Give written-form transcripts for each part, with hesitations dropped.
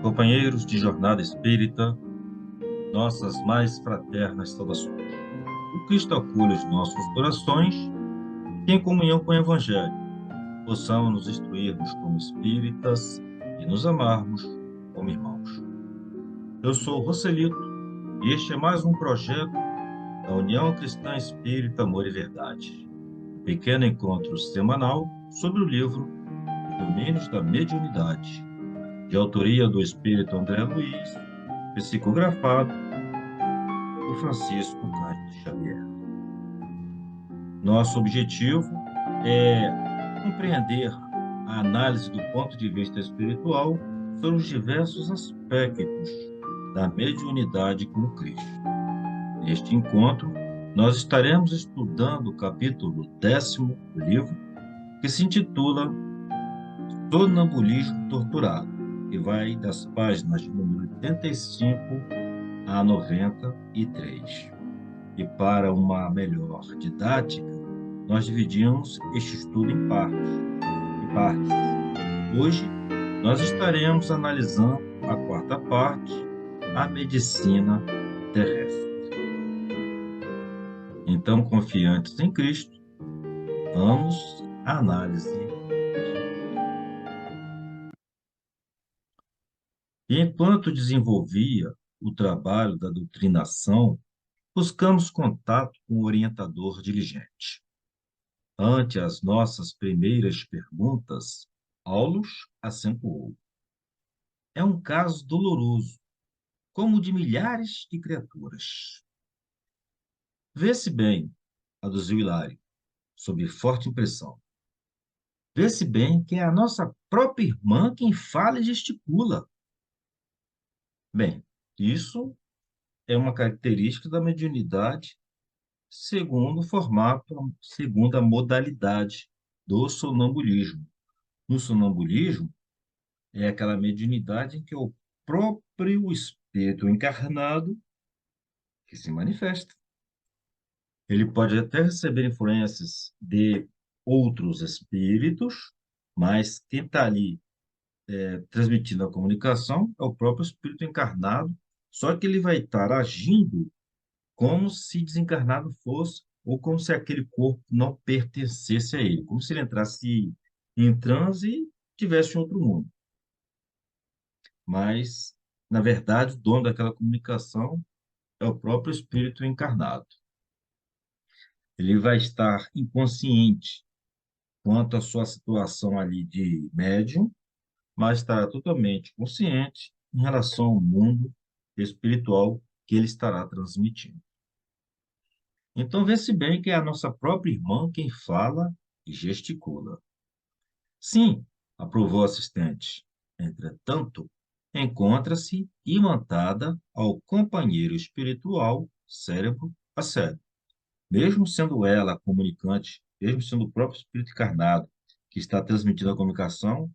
Companheiros de jornada espírita, nossas mais fraternas saudações. O Cristo acolha os nossos corações, que em comunhão com o Evangelho possamos nos instruirmos como espíritas e nos amarmos como irmãos. Eu sou o Roselito e este é mais um projeto da União Cristã Espírita Amor e Verdade, um pequeno encontro semanal sobre o livro Os Domínios da Mediunidade, de autoria do Espírito André Luiz, psicografado por Francisco Cândido Xavier. Nosso objetivo é compreender a análise do ponto de vista espiritual sobre os diversos aspectos da mediunidade com Cristo. Neste encontro, nós estaremos estudando o capítulo 10º do livro, que se intitula Sonambulismo Torturado, que vai das páginas de número 85 a 93. E para uma melhor didática, nós dividimos este estudo em partes. Hoje, nós estaremos analisando a quarta parte, a medicina terrestre. Então, confiantes em Cristo, vamos à análise. E enquanto desenvolvia o trabalho da doutrinação, buscamos contato com o orientador diligente. Ante as nossas primeiras perguntas, Aulus acentuou: é um caso doloroso, como o de milhares de criaturas. Vê-se bem, aduziu Hilário, sob forte impressão. Vê-se bem que é a nossa própria irmã quem fala e gesticula. Bem, isso é uma característica da mediunidade segundo o formato, segundo a modalidade do sonambulismo. No sonambulismo, é aquela mediunidade em que é o próprio espírito encarnado que se manifesta. Ele pode até receber influências de outros espíritos, mas quem está ali transmitindo a comunicação é o próprio espírito encarnado, só que ele vai estar agindo como se desencarnado fosse, ou como se aquele corpo não pertencesse a ele, como se ele entrasse em transe e tivesse em outro mundo. Mas, na verdade, o dono daquela comunicação é o próprio espírito encarnado. Ele vai estar inconsciente quanto à sua situação ali de médium, mas estará totalmente consciente em relação ao mundo espiritual que ele estará transmitindo. Então, vê-se bem que é a nossa própria irmã quem fala e gesticula. Sim, aprovou o assistente. Entretanto, encontra-se imantada ao companheiro espiritual, cérebro a cérebro. Mesmo sendo ela a comunicante, mesmo sendo o próprio espírito encarnado que está transmitindo a comunicação,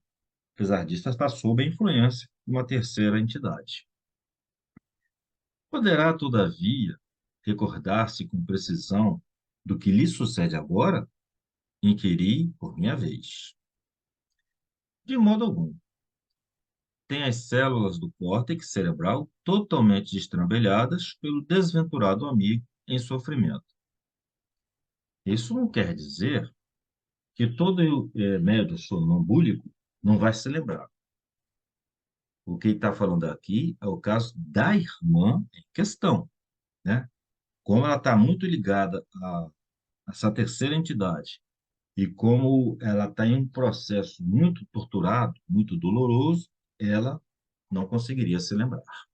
apesar disso, ela está sob a influência de uma terceira entidade. Poderá, todavia, recordar-se com precisão do que lhe sucede agora? Inquiri por minha vez. De modo algum. Tem as células do córtex cerebral totalmente destrambelhadas pelo desventurado amigo em sofrimento. Isso não quer dizer que todo médium sonambúlico não vai se lembrar. O que ele está falando aqui é o caso da irmã em questão, né? Como ela está muito ligada a essa terceira entidade e como ela está em um processo muito torturado, muito doloroso, ela não conseguiria se lembrar.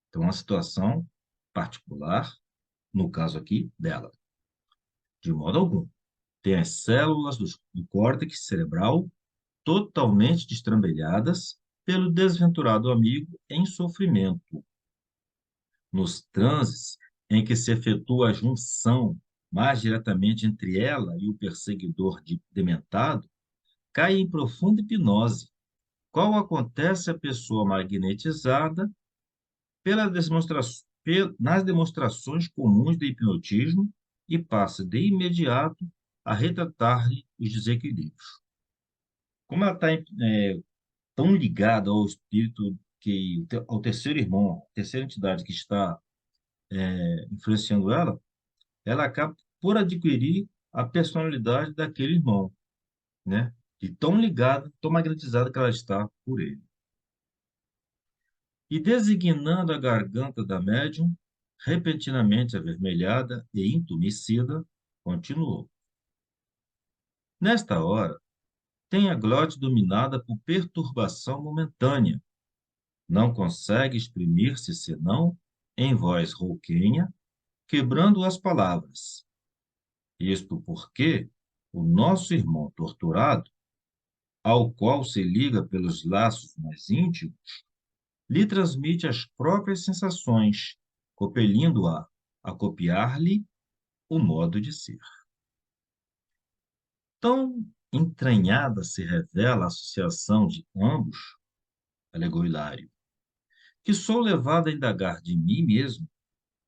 Então, uma situação particular, no caso aqui, dela. De modo algum. Tem as células do córtex cerebral totalmente destrambelhadas pelo desventurado amigo em sofrimento. Nos transes em que se efetua a junção mais diretamente entre ela e o perseguidor dementado, cai em profunda hipnose, qual acontece à pessoa magnetizada nas demonstrações comuns de hipnotismo e passa de imediato a retratar-lhe os desequilíbrios. Como ela está tão ligada ao espírito ao terceiro irmão, a terceira entidade que está influenciando ela, ela acaba por adquirir a personalidade daquele irmão, né? De tão ligada, tão magnetizada que ela está por ele. E designando a garganta da médium, repentinamente avermelhada e entumecida, continuou. Nesta hora, tem a glote dominada por perturbação momentânea. Não consegue exprimir-se senão em voz rouquenha, quebrando as palavras. Isto porque o nosso irmão torturado, ao qual se liga pelos laços mais íntimos, lhe transmite as próprias sensações, compelindo-a a copiar-lhe o modo de ser. Tão entranhada se revela a associação de ambos, alegou Hilário, que sou levado a indagar de mim mesmo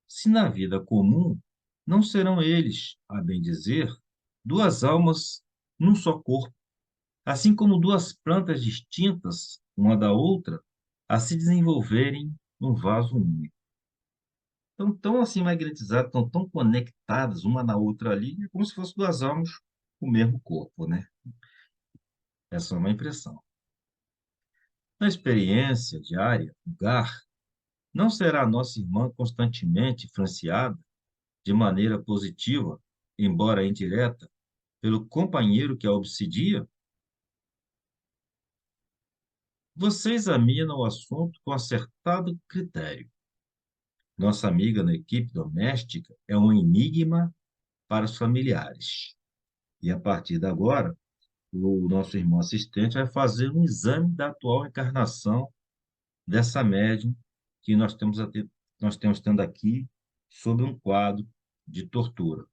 se na vida comum não serão eles, a bem dizer, duas almas num só corpo, assim como duas plantas distintas, uma da outra, a se desenvolverem num vaso único. Estão tão assim magnetizadas, estão tão conectadas uma na outra ali, é como se fossem duas almas o mesmo corpo, né? Essa é uma impressão. Na experiência diária, lugar, não será nossa irmã constantemente influenciada de maneira positiva, embora indireta, pelo companheiro que a obsidia? Você examina o assunto com acertado critério. Nossa amiga na equipe doméstica é um enigma para os familiares. E a partir de agora, o nosso irmão assistente vai fazer um exame da atual encarnação dessa médium que nós temos tendo aqui sob um quadro de tortura,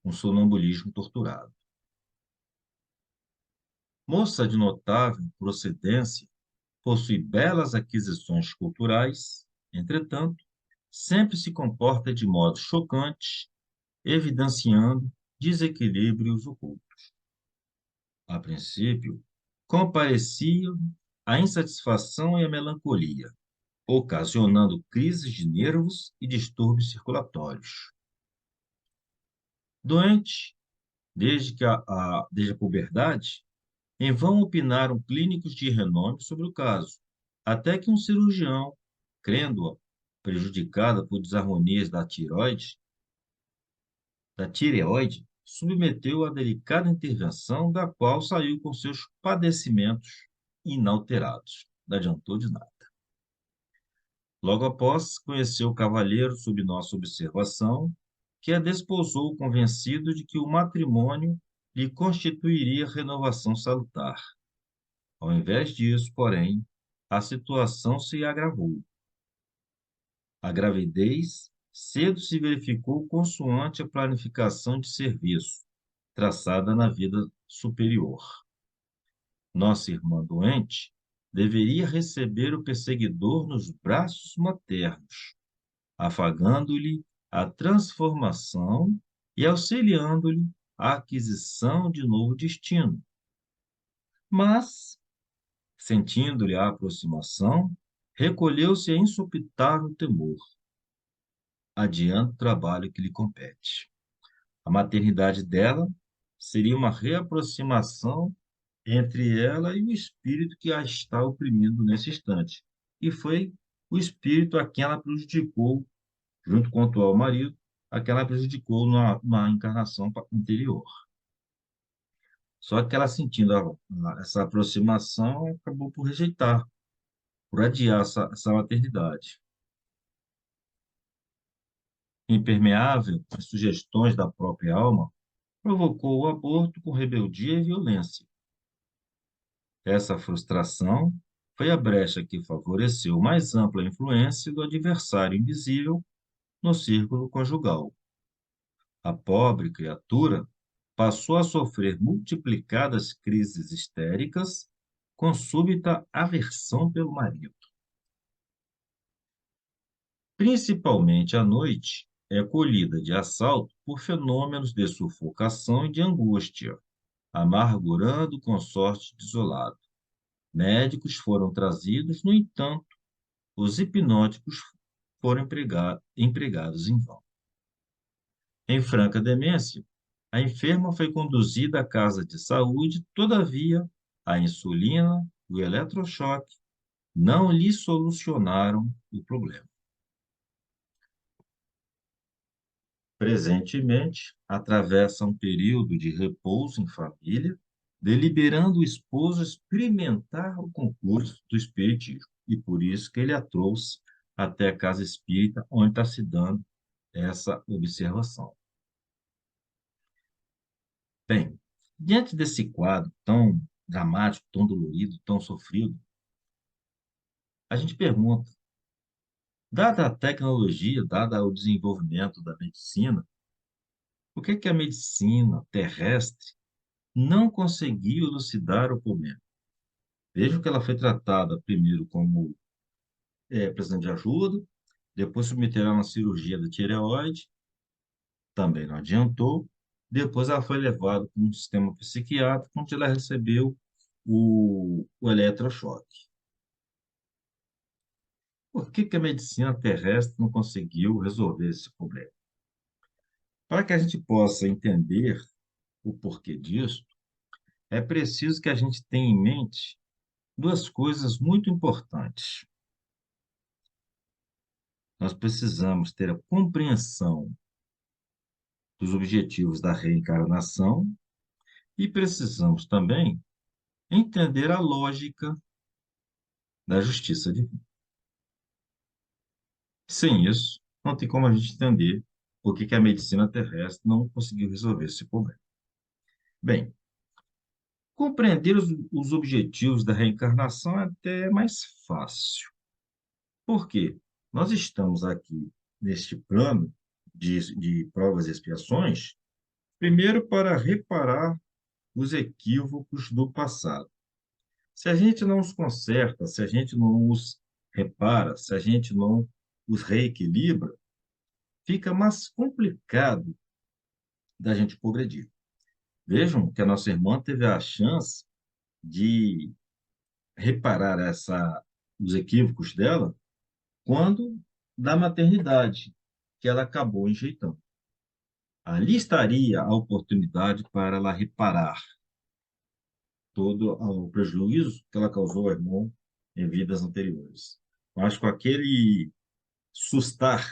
um sonambulismo torturado. Moça de notável procedência, possui belas aquisições culturais, entretanto, sempre se comporta de modo chocante, evidenciando desequilíbrios ocultos. A princípio, compareciam a insatisfação e a melancolia, ocasionando crises de nervos e distúrbios circulatórios. Doente, desde a puberdade, em vão opinaram clínicos de renome sobre o caso, até que um cirurgião, crendo-a prejudicada por desarmonias da tireoide, submeteu a delicada intervenção, da qual saiu com seus padecimentos inalterados. Não adiantou de nada. Logo após, conheceu o cavalheiro sob nossa observação, que a desposou convencido de que o matrimônio lhe constituiria renovação salutar. Ao invés disso, porém, a situação se agravou. A gravidez cedo se verificou consoante a planificação de serviço, traçada na vida superior. Nossa irmã doente deveria receber o perseguidor nos braços maternos, afagando-lhe a transformação e auxiliando-lhe a aquisição de novo destino. Mas, sentindo-lhe a aproximação, recolheu-se a insopitável temor, adiando o trabalho que lhe compete. A maternidade dela seria uma reaproximação entre ela e o espírito que a está oprimindo nesse instante. E foi o espírito a quem ela prejudicou, junto com o atual marido, a quem ela prejudicou na encarnação anterior. Só que ela, sentindo essa aproximação, acabou por rejeitar, por adiar essa maternidade. Impermeável às sugestões da própria alma, provocou o aborto com rebeldia e violência. Essa frustração foi a brecha que favoreceu mais ampla influência do adversário invisível no círculo conjugal. A pobre criatura passou a sofrer multiplicadas crises histéricas com súbita aversão pelo marido. Principalmente à noite, é colhida de assalto por fenômenos de sufocação e de angústia, amargurando o consorte desolado. Médicos foram trazidos, no entanto, os hipnóticos foram empregados em vão. Em franca demência, a enferma foi conduzida à casa de saúde, todavia, a insulina e o eletrochoque não lhe solucionaram o problema. Presentemente, atravessa um período de repouso em família, deliberando o esposo experimentar o concurso do espiritismo. E por isso que ele a trouxe até a casa espírita, onde está se dando essa observação. Bem, diante desse quadro tão dramático, tão dolorido, tão sofrido, a gente pergunta, dada a tecnologia, dada o desenvolvimento da medicina, por que a medicina terrestre não conseguiu elucidar o problema? Vejam que ela foi tratada primeiro como precisando de ajuda, depois submeteram a uma cirurgia da tireoide, também não adiantou, depois ela foi levada para um sistema psiquiátrico, onde ela recebeu o eletrochoque. Por que a medicina terrestre não conseguiu resolver esse problema? Para que a gente possa entender o porquê disso, é preciso que a gente tenha em mente duas coisas muito importantes. Nós precisamos ter a compreensão dos objetivos da reencarnação e precisamos também entender a lógica da justiça divina. Sem isso, não tem como a gente entender por que a medicina terrestre não conseguiu resolver esse problema. Bem, compreender os objetivos da reencarnação é até mais fácil. Por quê? Nós estamos aqui neste plano de provas e expiações, primeiro para reparar os equívocos do passado. Se a gente não os conserta, se a gente não os repara, se a gente não os reequilibra, fica mais complicado da gente progredir. Vejam que a nossa irmã teve a chance de reparar os equívocos dela quando da maternidade, que ela acabou enjeitando. Ali estaria a oportunidade para ela reparar todo o prejuízo que ela causou ao irmão em vidas anteriores. Mas com aquele sustar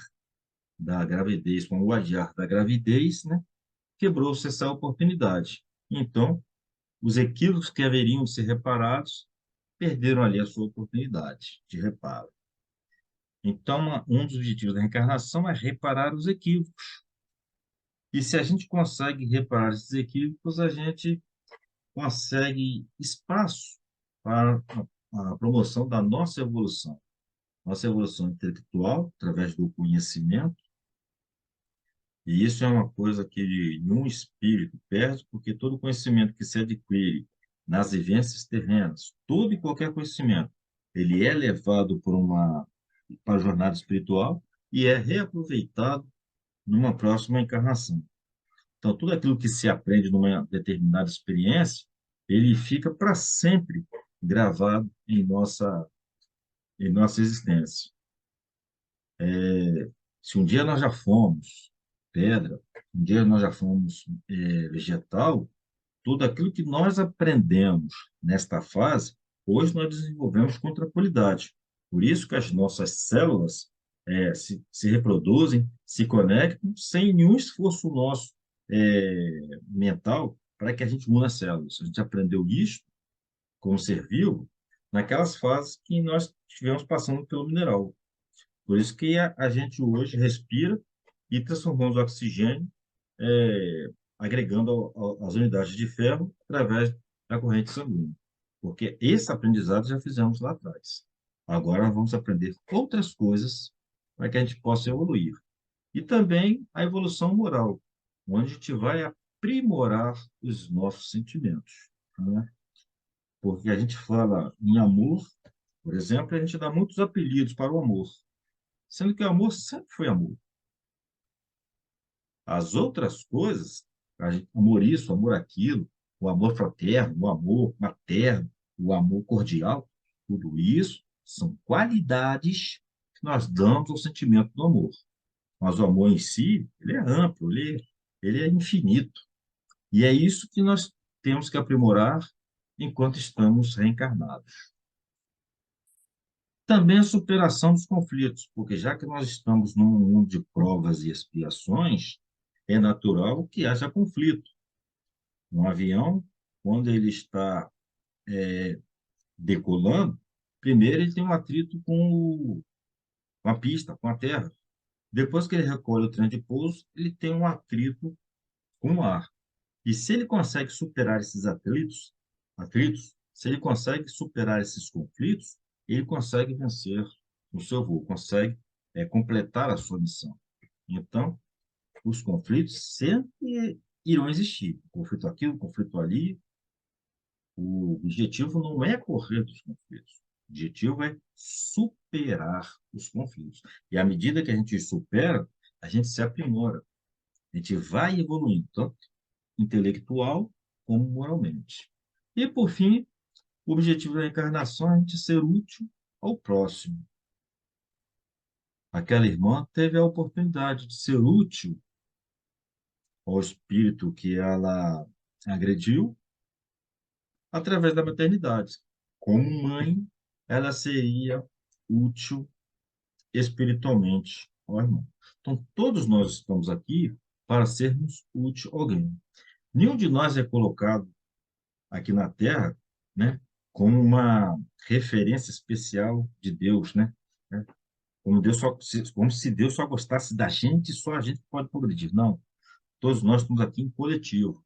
da gravidez, com o adiar da gravidez, né, quebrou-se essa oportunidade. Então, os equívocos que haveriam de ser reparados perderam ali a sua oportunidade de reparo. Então, um dos objetivos da reencarnação é reparar os equívocos. E se a gente consegue reparar esses equívocos, a gente consegue espaço para a promoção da nossa evolução intelectual, através do conhecimento, e isso é uma coisa que nenhum espírito perde, porque todo conhecimento que se adquire nas vivências terrenas, todo e qualquer conhecimento, ele é levado para a jornada espiritual e é reaproveitado numa próxima encarnação. Então, tudo aquilo que se aprende numa determinada experiência, ele fica para sempre gravado em nossa existência. Se um dia nós já fomos pedra, um dia nós já fomos vegetal, tudo aquilo que nós aprendemos nesta fase, hoje nós desenvolvemos com tranquilidade. Por isso que as nossas células se reproduzem, se conectam, sem nenhum esforço nosso mental para que a gente mude as células. A gente aprendeu isso como ser vivo naquelas fases que nós estivemos passando pelo mineral. Por isso que a gente hoje respira e transformamos o oxigênio, agregando as unidades de ferro através da corrente sanguínea. Porque esse aprendizado já fizemos lá atrás. Agora vamos aprender outras coisas para que a gente possa evoluir. E também a evolução moral, onde a gente vai aprimorar os nossos sentimentos, né? Porque a gente fala em amor, por exemplo, a gente dá muitos apelidos para o amor, sendo que o amor sempre foi amor. As outras coisas, amor isso, amor aquilo, o amor fraterno, o amor materno, o amor cordial, tudo isso são qualidades que nós damos ao sentimento do amor. Mas o amor em si, ele é amplo, ele é infinito. E é isso que nós temos que aprimorar enquanto estamos reencarnados. Também a superação dos conflitos, porque já que nós estamos num mundo de provas e expiações, é natural que haja conflito. Um avião, quando ele está decolando, primeiro ele tem um atrito com a pista, com a terra. Depois que ele recolhe o trem de pouso, ele tem um atrito com o ar. E se ele consegue superar esses atritos, se ele consegue superar esses conflitos, ele consegue vencer o seu voo, consegue completar a sua missão. Então, os conflitos sempre irão existir. Conflito aqui, o conflito ali. O objetivo não é correr dos conflitos. O objetivo é superar os conflitos. E à medida que a gente supera, a gente se aprimora. A gente vai evoluindo, tanto intelectual como moralmente. E, por fim, o objetivo da encarnação é a gente ser útil ao próximo. Aquela irmã teve a oportunidade de ser útil ao espírito que ela agrediu através da maternidade. Como mãe, ela seria útil espiritualmente ao irmão. Então, todos nós estamos aqui para sermos úteis a alguém. Nenhum de nós é colocado aqui na Terra, né, como uma referência especial de Deus, né? Como se Deus só gostasse da gente e só a gente pode progredir. Não, todos nós estamos aqui em coletivo.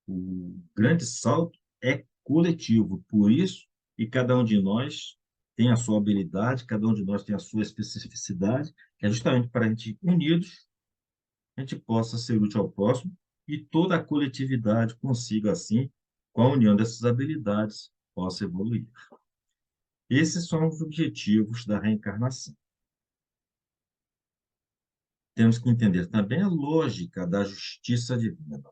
O grande salto é coletivo, por isso, e cada um de nós tem a sua habilidade, cada um de nós tem a sua especificidade, que é justamente para a gente, unidos, a gente possa ser útil ao próximo e toda a coletividade consiga, assim, com a união dessas habilidades, possa evoluir. Esses são os objetivos da reencarnação. Temos que entender também a lógica da justiça divina.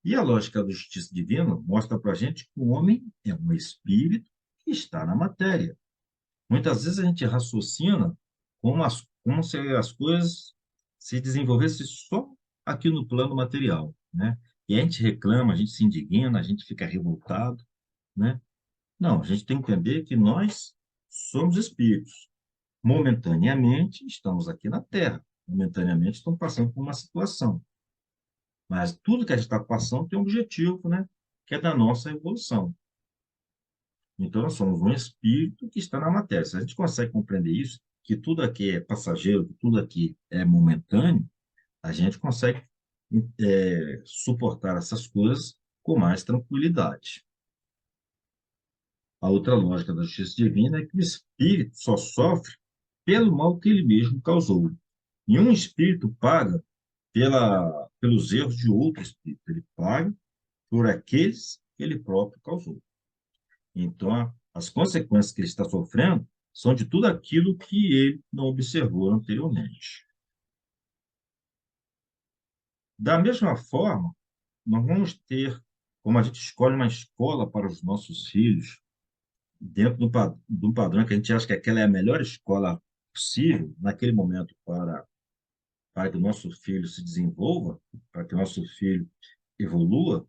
E a lógica da justiça divina mostra para a gente que o homem é um espírito que está na matéria. Muitas vezes a gente raciocina como se as coisas se desenvolvessem só aqui no plano material, né? E a gente reclama, a gente se indigna, a gente fica revoltado, né? Não, a gente tem que entender que nós somos espíritos. Momentaneamente estamos aqui na Terra, momentaneamente estamos passando por uma situação. Mas tudo que a gente está passando tem um objetivo, né? Que é da nossa evolução. Então, nós somos um espírito que está na matéria. Se a gente consegue compreender isso, que tudo aqui é passageiro, que tudo aqui é momentâneo, a gente consegue suportar essas coisas com mais tranquilidade. A outra lógica da justiça divina é que o espírito só sofre pelo mal que ele mesmo causou. Nenhum espírito paga pelos erros de outro espírito. Ele paga por aqueles que ele próprio causou. Então, as consequências que ele está sofrendo são de tudo aquilo que ele não observou anteriormente. Da mesma forma, nós vamos ter, como a gente escolhe uma escola para os nossos filhos, dentro do padrão que a gente acha que aquela é a melhor escola possível, naquele momento, para que o nosso filho se desenvolva, para que o nosso filho evolua,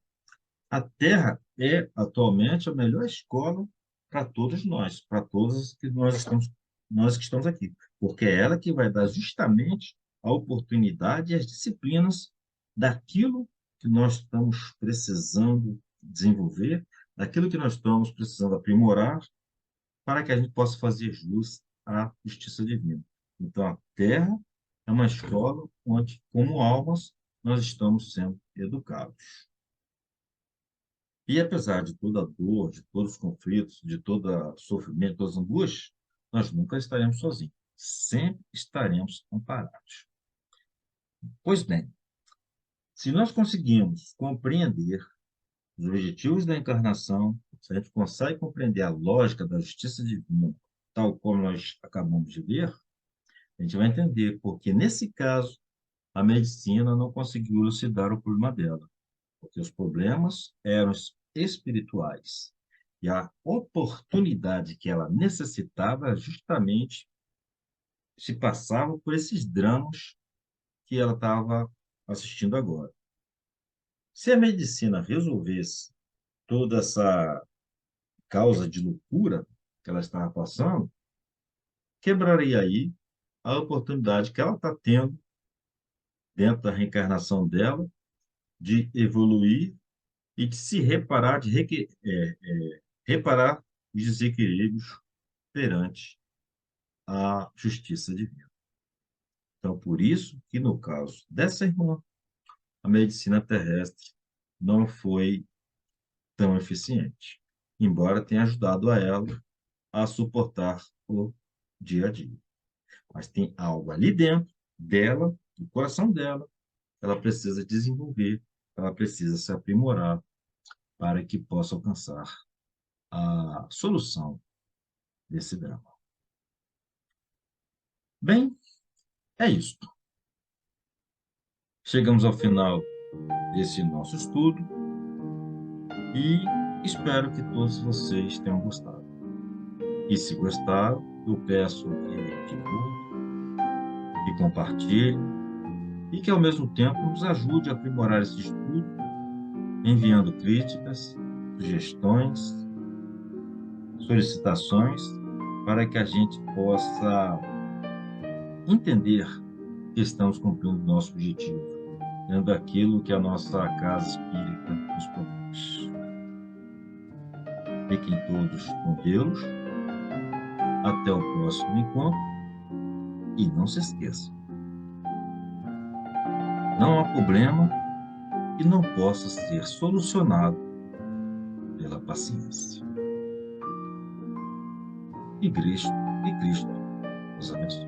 a Terra é atualmente a melhor escola para todos nós, para todos que nós que estamos aqui, porque é ela que vai dar justamente a oportunidade e as disciplinas daquilo que nós estamos precisando desenvolver, daquilo que nós estamos precisando aprimorar, para que a gente possa fazer jus à justiça divina. Então, a Terra é uma escola onde, como almas, nós estamos sendo educados. E apesar de toda a dor, de todos os conflitos, de todo o sofrimento, todas as angústias, nós nunca estaremos sozinhos. Sempre estaremos amparados. Pois bem, se nós conseguimos compreender os objetivos da encarnação, se a gente consegue compreender a lógica da justiça divina, tal como nós acabamos de ver, a gente vai entender porque, nesse caso, a medicina não conseguiu elucidar o problema dela, porque os problemas eram espirituais. E a oportunidade que ela necessitava justamente se passava por esses dramas que ela estava assistindo agora. Se a medicina resolvesse toda essa causa de loucura que ela estava passando, quebraria aí a oportunidade que ela está tendo dentro da reencarnação dela de evoluir e de se reparar, reparar os desequilíbrios perante a justiça divina. Então, por isso que no caso dessa irmã, a medicina terrestre não foi tão eficiente, embora tenha ajudado a ela a suportar o dia a dia. Mas tem algo ali dentro dela, do coração dela, ela precisa desenvolver, ela precisa se aprimorar para que possa alcançar a solução desse drama. Bem, é isso. Chegamos ao final desse nosso estudo e espero que todos vocês tenham gostado. E se gostaram, eu peço que divulguem, que compartilhem e que, ao mesmo tempo, nos ajude a aprimorar esse estudo, enviando críticas, sugestões, solicitações, para que a gente possa entender que estamos cumprindo o nosso objetivo, dentro daquilo que a nossa casa espírita nos propôs. Fiquem todos com Deus. Até o próximo encontro. E não se esqueçam, não há problema que não possa ser solucionado pela paciência. E Cristo os abençoe.